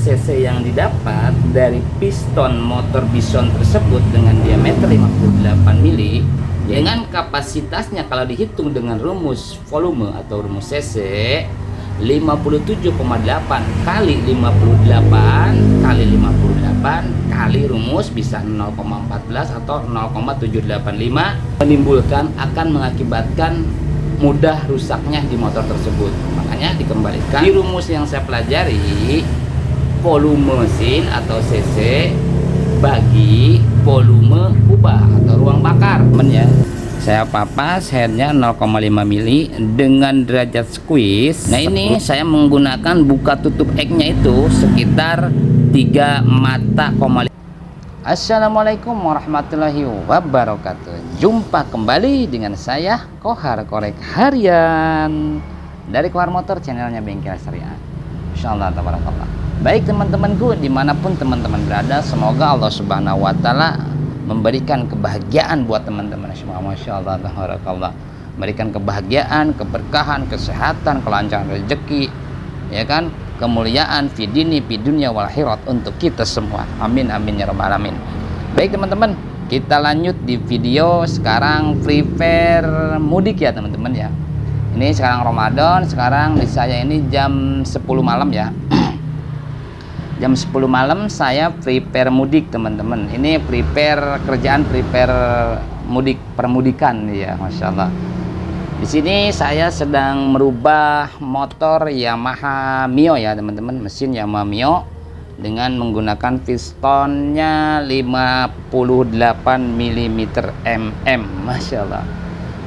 cc yang didapat dari piston motor Bison tersebut dengan diameter 58 mili dengan kapasitasnya kalau dihitung dengan rumus volume atau rumus cc 57,8 kali 58 kali 58 kali rumus bisa 0,14 atau 0,785 menimbulkan akan mengakibatkan mudah rusaknya di motor tersebut. Makanya dikembalikan di rumus yang saya pelajari, volume mesin atau cc bagi volume kubah atau ruang bakar. Ya, saya papas headnya 0,5 mili dengan derajat squeeze. Nah ini saya menggunakan buka tutup egg-nya itu sekitar 3 mata. Assalamualaikum warahmatullahi wabarakatuh. Jumpa kembali dengan saya Kohar Korek Harian dari Kohar Motor, channelnya Bengkel Syariah. Insyaallah tabarakallah. Baik teman-temanku, dimanapun teman-teman berada, semoga Allah Subhanahu wa Ta'ala memberikan kebahagiaan buat teman-teman semua. Masya Allah tabarakallah. Memberikan kebahagiaan, keberkahan, kesehatan, kelancaran rezeki, ya kan, kemuliaan fi dini fi dunya wal akhirat untuk kita semua. Amin amin ya rabbal alamin. Baik teman-teman, kita lanjut di video sekarang prepare mudik ya teman-teman ya. Ini sekarang Ramadan, sekarang di saya ini jam 10 malam ya. Jam 10 malam saya prepare mudik teman-teman. Ini prepare kerjaan, prepare mudik, permudikan ya, Masya Allah. Di sini saya sedang merubah motor Yamaha Mio ya teman-teman, mesin Yamaha Mio dengan menggunakan pistonnya 58 mm mm, Masya Allah.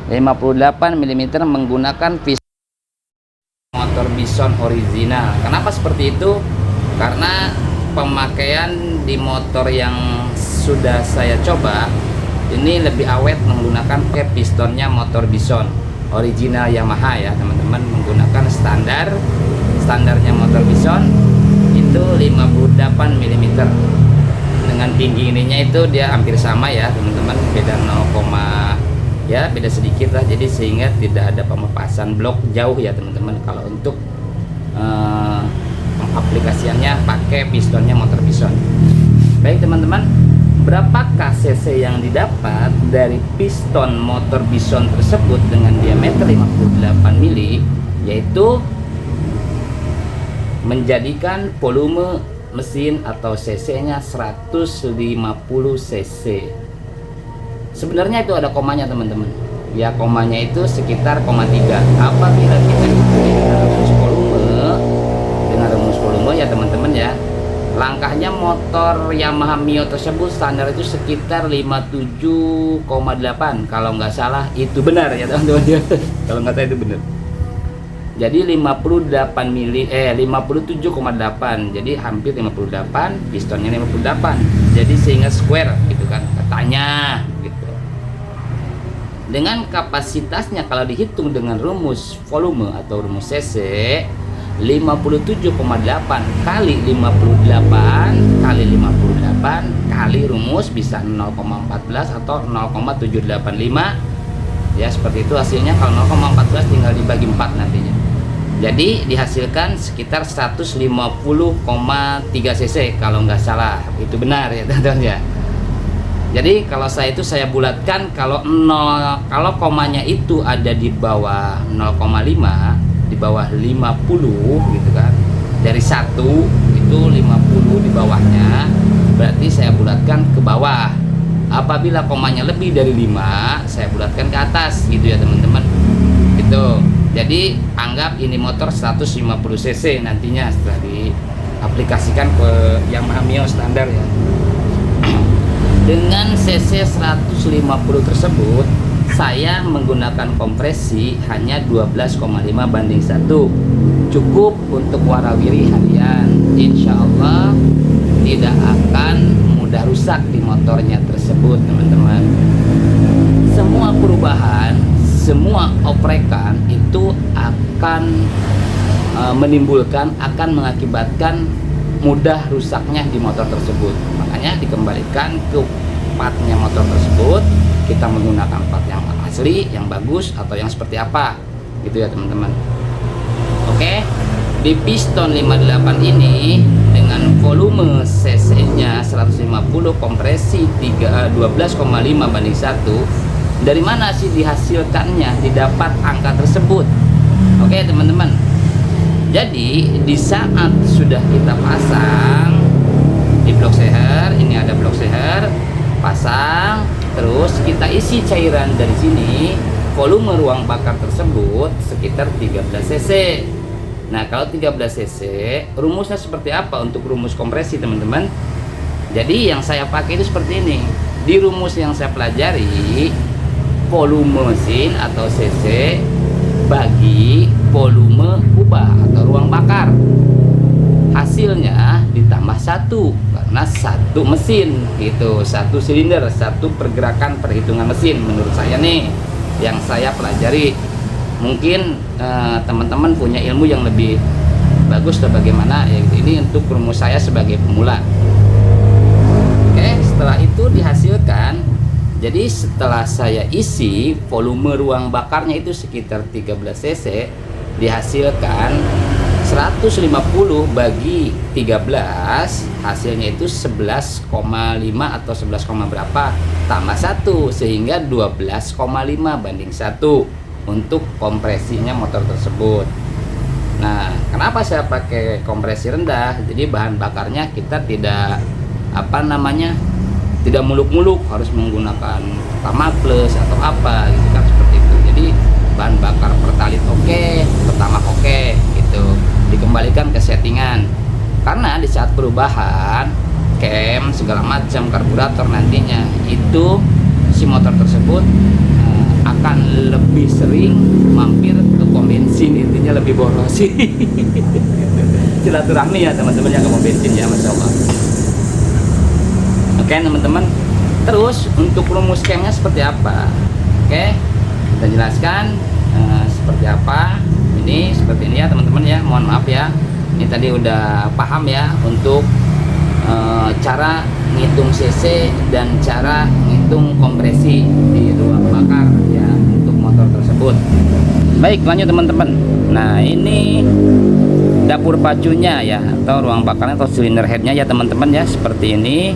58 mm menggunakan piston motor Bison original. Kenapa seperti itu? Karena pemakaian di motor yang sudah saya coba ini lebih awet menggunakan pistonnya motor Bison original Yamaha ya teman-teman, menggunakan standarnya motor Bison itu 58 mm dengan tinggi ininya itu dia hampir sama ya teman-teman, beda 0, ya beda sedikit lah, jadi sehingga tidak ada pemapasan blok jauh ya teman-teman kalau untuk aplikasiannya pakai pistonnya motor Bison. Baik teman-teman, berapakah cc yang didapat dari piston motor Bison tersebut dengan diameter 58 mili, yaitu menjadikan volume mesin atau cc-nya 150 cc. Sebenarnya itu ada komanya teman-teman ya, komanya itu sekitar 0,3. Apabila kita hitung dengan rumus volume ya teman-teman ya, langkahnya motor Yamaha Mio tersebut standar itu sekitar 57,8 kalau nggak salah, itu benar ya teman-teman ya. Kalau nggak salah itu benar. Jadi 57,8, jadi hampir 58, pistonnya 58, jadi sehingga square gitu kan katanya gitu. Dengan kapasitasnya kalau dihitung dengan rumus volume atau rumus cc 57,8 kali 58 kali 58 kali rumus bisa 0,14 atau 0,785 ya, seperti itu hasilnya. Kalau 0,14 tinggal dibagi 4 nantinya, jadi dihasilkan sekitar 150,3 cc kalau nggak salah, itu benar ya teman-teman ya. Jadi kalau saya bulatkan, kalau komanya itu ada di bawah 0,5, di bawah 50 gitu kan, dari 1 itu 50 di bawahnya, berarti saya bulatkan ke bawah. Apabila komanya lebih dari 5, saya bulatkan ke atas gitu ya teman-teman gitu. Jadi anggap ini motor 150 cc nantinya setelah diaplikasikan ke Yamaha Mio standar ya. Dengan cc 150 tersebut saya menggunakan kompresi hanya 12,5 banding 1, cukup untuk warawiri harian. Insya Allah tidak akan mudah rusak di motornya tersebut teman-teman. Semua perubahan, semua oprekan itu akan menimbulkan, akan mengakibatkan mudah rusaknya di motor tersebut. Makanya dikembalikan ke partnya motor tersebut, kita menggunakan part yang asli, yang bagus, atau yang seperti apa gitu ya teman-teman. Oke, di piston 58 ini dengan untuk kompresi 12,5/1. Dari mana sih dihasilkannya, didapat angka tersebut? Oke teman-teman, jadi di saat sudah kita pasang di blok seher, ini ada blok seher, pasang, terus kita isi cairan dari sini, volume ruang bakar tersebut sekitar 13 cc. Nah kalau 13 cc, rumusnya seperti apa untuk rumus kompresi teman-teman? Jadi yang saya pakai itu seperti ini. Di rumus yang saya pelajari, volume mesin atau cc bagi volume kubah atau ruang bakar, hasilnya ditambah 1 karena satu mesin gitu, satu silinder, satu pergerakan perhitungan mesin. Menurut saya nih yang saya pelajari, mungkin teman-teman punya ilmu yang lebih bagus atau bagaimana ya gitu. Ini untuk rumus saya sebagai pemula. Oke, setelah itu dihasilkan. Jadi setelah saya isi volume ruang bakarnya itu sekitar 13 cc, dihasilkan 150 bagi 13, hasilnya itu 11,5 atau 11, berapa tambah 1 sehingga 12,5/1 untuk kompresinya motor tersebut. Nah, kenapa saya pakai kompresi rendah? Jadi bahan bakarnya kita tidak tidak muluk-muluk harus menggunakan Pertamax Plus atau apa gitu kan, seperti itu. Jadi bahan bakar Pertalite oke, Pertamax oke gitu, dikembalikan ke settingan. Karena di saat perubahan cam segala macam karburator nantinya itu si motor tersebut akan lebih sering mampir ke pom bensin, intinya lebih boros sih. Silaturahmi ya teman-teman yang ke pom bensin ya, Masya Allah. Oke teman-teman, terus untuk rumus camnya seperti apa? Oke, kita jelaskan seperti apa. Ini seperti ini ya teman-teman ya, mohon maaf ya, ini tadi udah paham ya untuk cara ngitung cc dan cara ngitung kompresi di ruang bakar ya untuk motor tersebut. Baik, lanjut teman-teman. Nah ini dapur pacunya ya, atau ruang bakarnya atau silinder headnya ya teman-teman ya, seperti ini.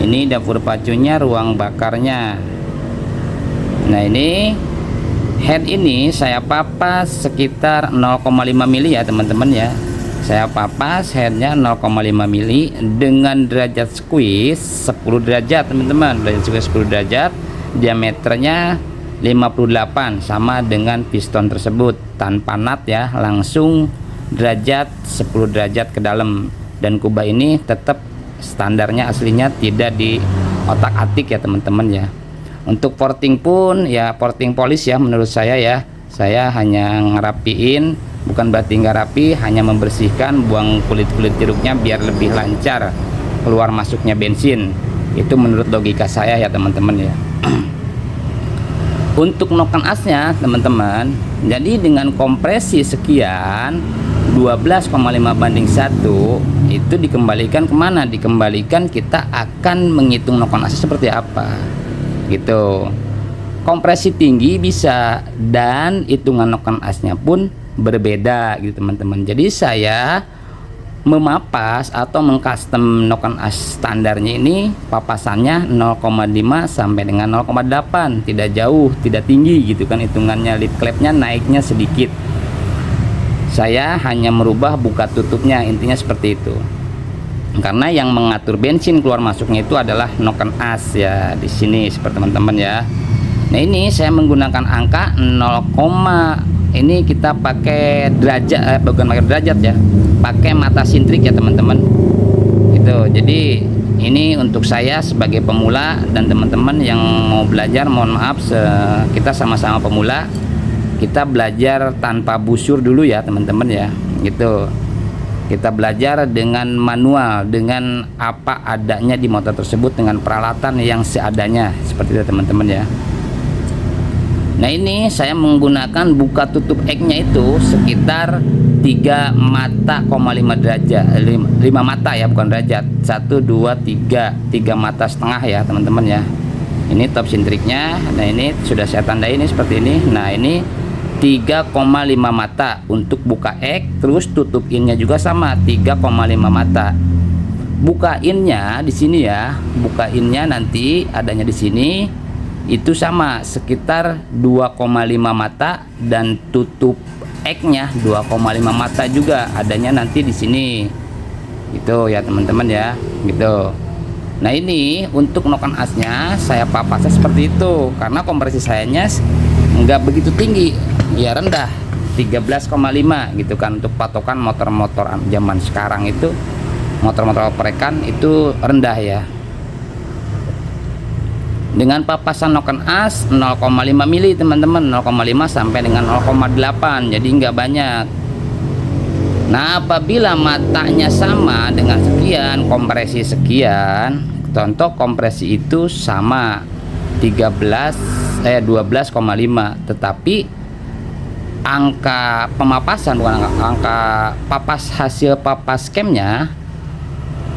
Ini dapur pacunya, ruang bakarnya. Nah ini head ini saya papas sekitar 0,5 mili ya teman-teman ya. Saya papas headnya 0,5 mili dengan derajat squeeze 10 derajat teman-teman. Derajat squeeze 10 derajat, diameternya 58 sama dengan piston tersebut tanpa nut ya, langsung derajat 10 derajat ke dalam. Dan kubah ini tetap standarnya aslinya, tidak di otak-atik ya teman-teman ya. Untuk porting pun ya porting polish ya, menurut saya ya, saya hanya ngerapiin, bukan berarti nggak rapi, hanya membersihkan, buang kulit-kulit jeruknya biar lebih lancar keluar masuknya bensin. Itu menurut logika saya ya teman-teman ya. Untuk noken asnya teman-teman, jadi dengan kompresi sekian 12,5/1 itu dikembalikan kemana? Dikembalikan kita akan menghitung noken asnya seperti apa gitu. Kompresi tinggi bisa, dan hitungan noken asnya pun berbeda gitu teman-teman. Jadi saya memapas atau mengcustom noken as standarnya ini papasannya 0,5 sampai dengan 0,8, tidak jauh, tidak tinggi gitu kan hitungannya. Lip clampnya naiknya sedikit, saya hanya merubah buka tutupnya, intinya seperti itu. Karena yang mengatur bensin keluar masuknya itu adalah noken as ya, di sini seperti teman-teman ya. Nah ini saya menggunakan angka 0, ini kita pakai derajat, bukan pakai derajat ya, pakai mata sintrik ya teman-teman gitu. Jadi ini untuk saya sebagai pemula dan teman-teman yang mau belajar, mohon maaf kita sama-sama pemula, kita belajar tanpa busur dulu ya teman-teman ya gitu. Kita belajar dengan manual, dengan apa adanya di motor tersebut, dengan peralatan yang seadanya seperti itu teman-teman ya. Nah ini saya menggunakan buka tutup X-nya itu sekitar 3 mata, 5 derajat, 5 mata ya, bukan derajat, 1, 2, 3 mata setengah ya teman-teman ya. Ini top sintriknya. Nah ini sudah saya tandai ini seperti ini. Nah ini 3,5 mata untuk buka X, terus tutup innya juga sama 3,5 mata. bukainnya di sini ya, bukainnya nanti adanya di sini itu sama sekitar 2,5 mata, dan tutup X-nya 2,5 mata juga adanya nanti di sini gitu ya teman-teman ya gitu. Nah ini untuk noken asnya saya papasnya seperti itu karena kompresi sayanya nggak begitu tinggi ya, rendah 13,5 gitu kan. Untuk patokan motor-motor zaman sekarang itu, motor-motor oprekan itu rendah ya. Dengan papasan noken as 0,5 mili teman-teman, 0,5 sampai dengan 0,8, jadi nggak banyak. Nah apabila matanya sama dengan sekian, kompresi sekian, contoh kompresi itu sama 12,5, tetapi angka pemapasan, bukan angka papas, hasil papas camnya,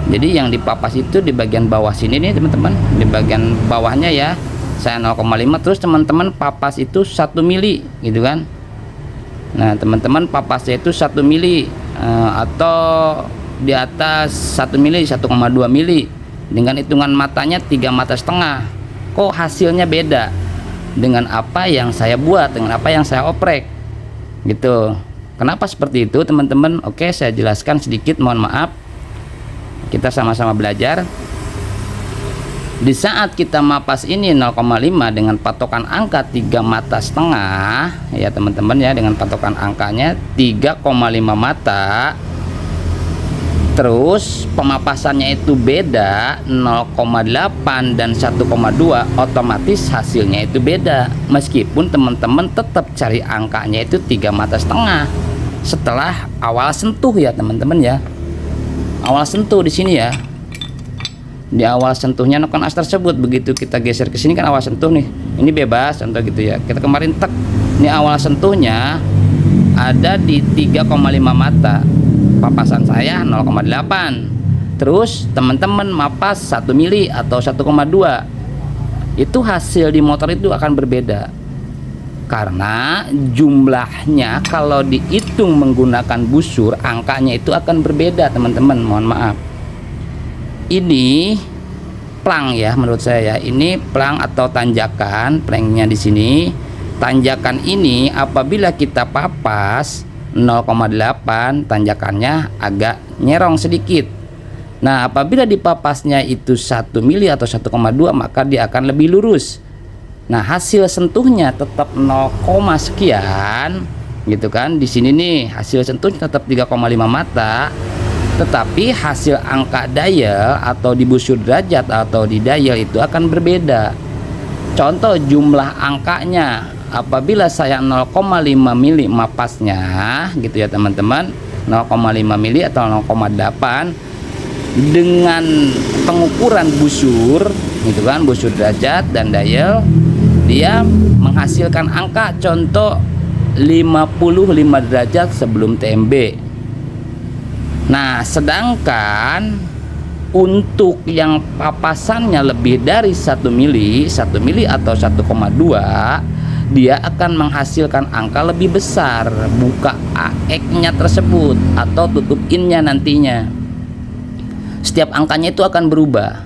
jadi yang dipapas itu di bagian bawah sini nih teman-teman, di bagian bawahnya ya saya 0,5, terus teman-teman papas itu 1 mili gitu kan. Nah teman-teman papasnya itu 1 mili atau di atas 1 mili, 1,2 mili, dengan hitungan matanya 3,5 mata. Kok hasilnya beda dengan apa yang saya buat, dengan apa yang saya oprek gitu. Kenapa seperti itu teman-teman? Oke, saya jelaskan sedikit, mohon maaf, kita sama-sama belajar. Di saat kita mapas ini 0,5 dengan patokan angka 3,5 mata ya teman-teman ya, dengan patokan angkanya 3,5 mata, terus pemapasannya itu beda 0,8 dan 1,2, otomatis hasilnya itu beda, meskipun teman-teman tetap cari angkanya itu 3,5 mata setelah awal sentuh ya teman-teman ya. Awal sentuh di sini ya, di awal sentuhnya noken as tersebut, begitu kita geser ke sini kan awal sentuh nih, ini bebas contoh gitu ya. Kita kemarin tek, ini awal sentuhnya ada di 3,5 mata, papasan saya 0,8, terus teman-teman mapas 1 mili atau 1,2, itu hasil di motor itu akan berbeda karena jumlahnya kalau dihitung menggunakan busur angkanya itu akan berbeda teman-teman, mohon maaf. Ini plang ya, menurut saya ini plang atau tanjakan, plangnya di sini. Tanjakan ini apabila kita papas 0,8, tanjakannya agak nyerong sedikit. Nah apabila dipapasnya itu 1 mili atau 1,2, maka dia akan lebih lurus. Nah hasil sentuhnya tetap 0, sekian gitu kan. Di sini nih hasil sentuhnya tetap 3,5 mata, tetapi hasil angka dial atau di busur derajat atau di dial itu akan berbeda. Contoh jumlah angkanya, apabila saya 0,5 mili mapasnya gitu ya teman-teman, 0,5 mili atau 0,8 dengan pengukuran busur gitu kan, busur derajat dan dial, dia menghasilkan angka contoh 55 derajat sebelum TMB. Nah sedangkan untuk yang papasannya lebih dari 1 mili atau 1,2, dia akan menghasilkan angka lebih besar buka AX-nya tersebut atau tutup in-nya nantinya. Setiap angkanya itu akan berubah.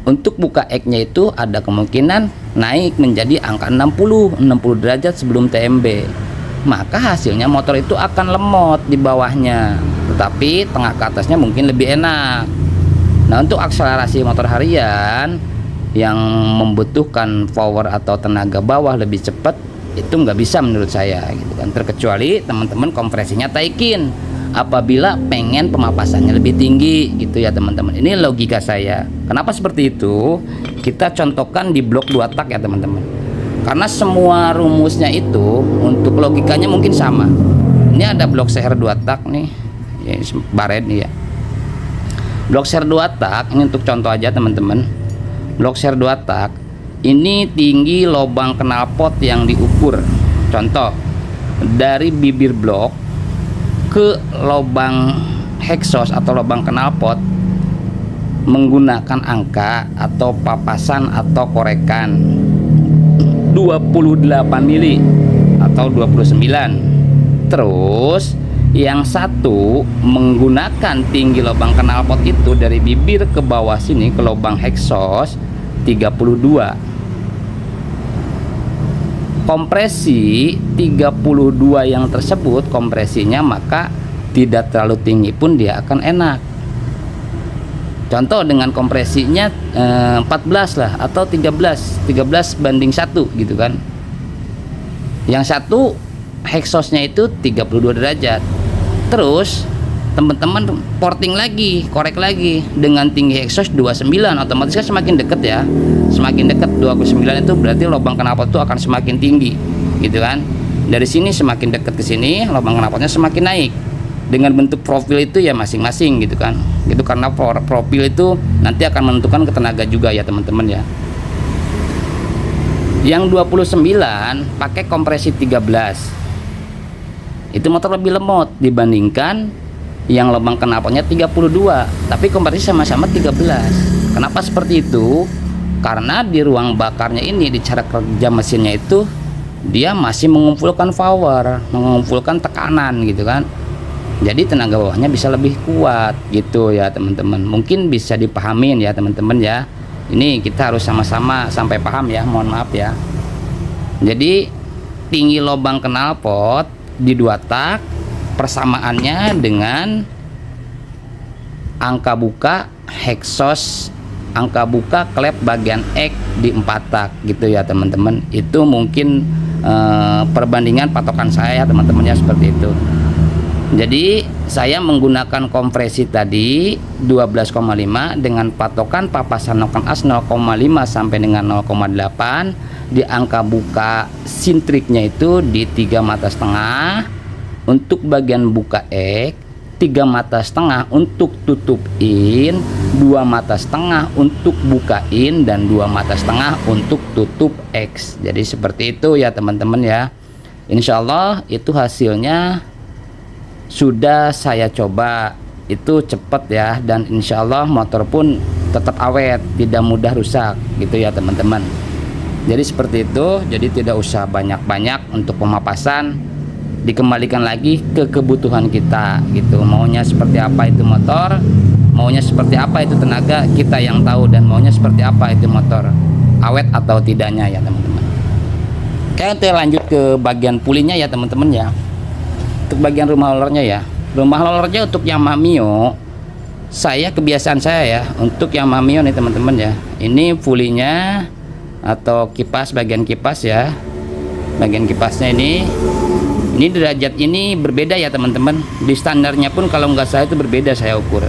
Untuk buka X-nya itu ada kemungkinan naik menjadi angka 60 derajat sebelum TMB. Maka hasilnya motor itu akan lemot di bawahnya, tetapi tengah ke atasnya mungkin lebih enak. Nah untuk akselerasi motor harian yang membutuhkan power atau tenaga bawah lebih cepat, itu nggak bisa menurut saya gitu kan. Terkecuali teman-teman kompresinya taikin apabila pengen pemapasannya lebih tinggi gitu ya teman-teman. Ini logika saya. Kenapa seperti itu? Kita contohkan di blok 2 tak ya teman-teman. Karena semua rumusnya itu untuk logikanya mungkin sama. Ini ada blok seher 2 tak nih, ya, baret nih ya. Blok seher 2 tak ini untuk contoh aja teman-teman. Blok seher 2 tak ini tinggi lubang knalpot yang diukur. Contoh dari bibir blok ke lubang hexos atau lubang knalpot menggunakan angka atau papasan atau korekan 28 mili atau 29. Terus Yang satu menggunakan tinggi lubang knalpot itu dari bibir ke bawah sini ke lubang exhaust 32. Kompresi 32 yang tersebut kompresinya maka tidak terlalu tinggi pun dia akan enak. Contoh dengan kompresinya 14 lah atau 13 banding 1 gitu kan. Yang satu exhaustnya itu 32 derajat. Terus teman-teman porting lagi, korek lagi dengan tinggi exhaust 29, otomatis kan semakin dekat ya. Semakin dekat 29 itu berarti lubang knalpot itu akan semakin tinggi gitu kan. Dari sini semakin dekat ke sini lubang knalpotnya semakin naik. Dengan bentuk profil itu ya masing-masing gitu kan. Itu karena profil itu nanti akan menentukan ketenaga juga ya teman-teman ya. Yang 29 pakai kompresi 13. Itu motor lebih lemot dibandingkan yang lubang knalpotnya 32, tapi kompresi sama-sama 13. Kenapa seperti itu? Karena di ruang bakarnya ini, di cara kerja mesinnya itu dia masih mengumpulkan power, mengumpulkan tekanan gitu kan. Jadi tenaga bawahnya bisa lebih kuat gitu ya teman-teman. Mungkin bisa dipahamin ya teman-teman ya. Ini kita harus sama-sama sampai paham ya, mohon maaf ya. Jadi tinggi lubang knalpot di 2 tak persamaannya dengan angka buka exhaust, angka buka klep bagian X di 4 tak gitu ya teman-teman. Itu mungkin perbandingan patokan saya teman-teman ya, seperti itu. Jadi saya menggunakan kompresi tadi 12,5 dengan patokan papasan noken as 0,5 sampai dengan 0,8. Di angka buka sintriknya itu di 3 mata setengah untuk bagian buka X, 3 mata setengah untuk tutup in, 2 mata setengah untuk buka in, dan 2 mata setengah untuk tutup X. Jadi seperti itu ya teman-teman ya. Insya Allah itu hasilnya sudah saya coba, itu cepat ya, dan insya Allah motor pun tetap awet, tidak mudah rusak gitu ya teman-teman. Jadi seperti itu. Jadi tidak usah banyak-banyak untuk pemapasan, dikembalikan lagi ke kebutuhan kita gitu. Maunya seperti apa itu motor, maunya seperti apa itu tenaga, kita yang tahu, dan maunya seperti apa itu motor, awet atau tidaknya ya teman-teman. Kita lanjut ke bagian pulinya ya teman-teman ya. Untuk bagian rumah rollernya ya, rumah rollernya untuk Yamaha Mio, saya kebiasaan saya ya untuk Yamaha Mio nih teman-teman ya. Ini pulinya atau kipas, bagian kipas ya, bagian kipasnya ini derajat ini berbeda ya teman-teman. Di standarnya pun kalau nggak salah itu berbeda, saya ukur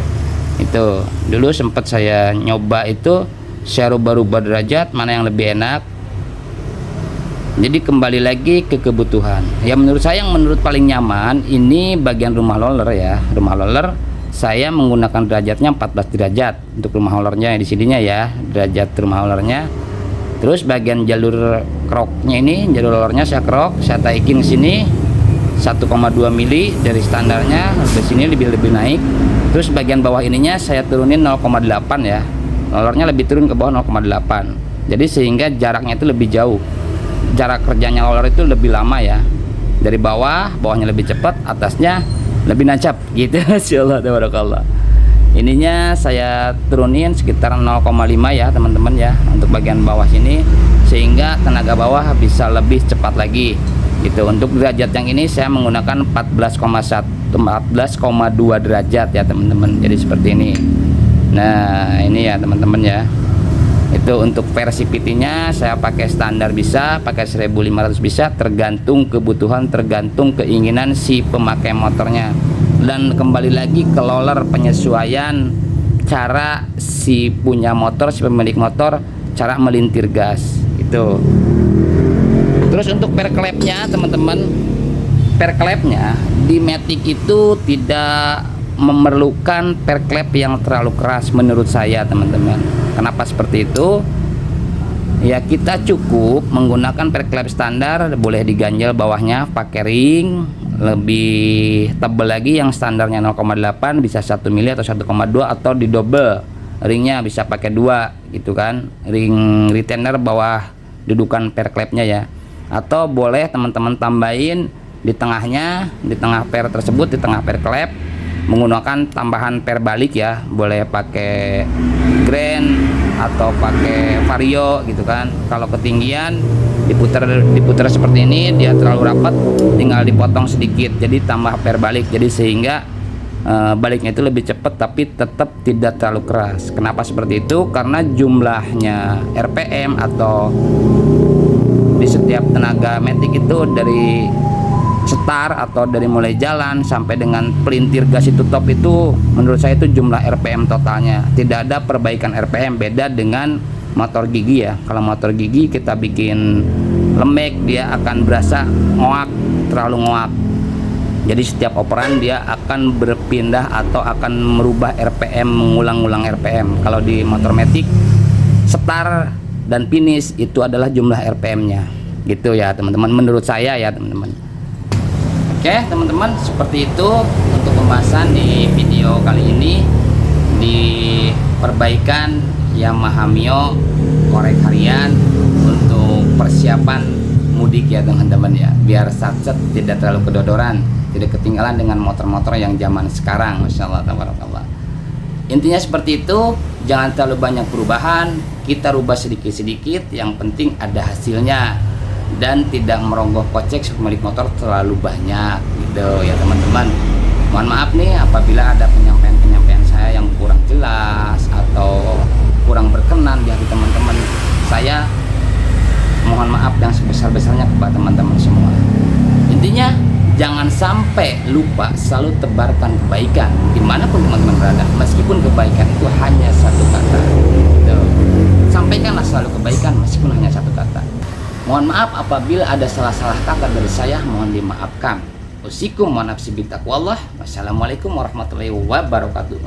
itu. Dulu sempat saya nyoba itu, saya rubah-rubah derajat mana yang lebih enak. Jadi kembali lagi ke kebutuhan ya. Menurut saya yang paling nyaman ini bagian rumah roller ya. Rumah roller saya menggunakan derajatnya 14 derajat untuk rumah rollernya di sininya ya, derajat rumah rollernya. Terus bagian jalur kroknya ini, jalur rollernya saya krok, saya taikin ke sini 1,2 mili dari standarnya, ke sini lebih naik. Terus bagian bawah ininya saya turunin 0,8 ya, rollernya lebih turun ke bawah 0,8. Jadi sehingga jaraknya itu lebih jauh, jarak kerjanya roller itu lebih lama ya. Dari bawahnya lebih cepat, atasnya lebih nancap gitu. Insyaallah tabarakallah. Ininya saya turunin sekitar 0,5 ya teman-teman ya untuk bagian bawah sini, sehingga tenaga bawah bisa lebih cepat lagi gitu. Untuk derajat yang ini saya menggunakan 14,2 derajat ya teman-teman. Jadi seperti ini. Nah ini ya teman-teman ya. Itu untuk versi PT-nya saya pakai standar bisa, pakai 1500 bisa, tergantung kebutuhan, tergantung keinginan si pemakai motornya. Dan kembali lagi ke roller, penyesuaian cara si punya motor, si pemilik motor, cara melintir gas itu. Terus untuk per klepnya teman-teman, per klepnya di Matic itu tidak memerlukan per klep yang terlalu keras menurut saya teman-teman. Kenapa seperti itu? Ya kita cukup menggunakan per klep standar, boleh diganjel bawahnya pakai ring lebih tebal lagi, yang standarnya 0,8 bisa 1 mili atau 1,2, atau di double ringnya bisa pakai 2 gitu kan, ring retainer bawah dudukan per klepnya ya. Atau boleh teman-teman tambahin Di tengah per tersebut, di tengah per klep menggunakan tambahan per balik ya, boleh pakai grand atau pakai vario gitu kan. Kalau ketinggian diputar seperti ini, dia terlalu rapat, tinggal dipotong sedikit, jadi tambah per balik, jadi sehingga baliknya itu lebih cepat tapi tetap tidak terlalu keras. Kenapa seperti itu? Karena jumlahnya RPM atau di setiap tenaga matic itu dari start atau dari mulai jalan sampai dengan pelintir gas itu top itu, menurut saya itu jumlah RPM totalnya. Tidak ada perbaikan RPM, beda dengan motor gigi ya. Kalau motor gigi kita bikin lembek, dia akan berasa ngoak, terlalu ngoak. Jadi setiap operan dia akan berpindah atau akan merubah RPM, mengulang-ulang RPM. Kalau di motor matic, start dan finish itu adalah jumlah RPM-nya. Gitu ya teman-teman, menurut saya ya teman-teman. Oke teman-teman, seperti itu untuk pembahasan di video kali ini di perbaikan Yamaha Mio korek harian untuk persiapan mudik ya teman-teman ya, biar satset tidak terlalu kedodoran, tidak ketinggalan dengan motor-motor yang zaman sekarang. Masya Allah, tabarakallah. Intinya seperti itu, jangan terlalu banyak perubahan, kita rubah sedikit-sedikit, yang penting ada hasilnya dan tidak merogoh kocek pemilik motor terlalu banyak gitu ya teman-teman. Mohon maaf nih apabila ada penyampaian saya yang kurang jelas atau kurang berkenan di hati teman-teman. Saya mohon maaf yang sebesar-besarnya kepada teman-teman semua. Intinya jangan sampai lupa selalu tebarkan kebaikan dimanapun teman-teman berada, meskipun kebaikan itu hanya satu kata gitu. Sampaikanlah selalu kebaikan meskipun hanya satu kata. Mohon maaf apabila ada salah-salah kata dari saya, mohon dimaafkan. Usikum wa nafsi bittaqwallah. Wassalamualaikum warahmatullahi wabarakatuh.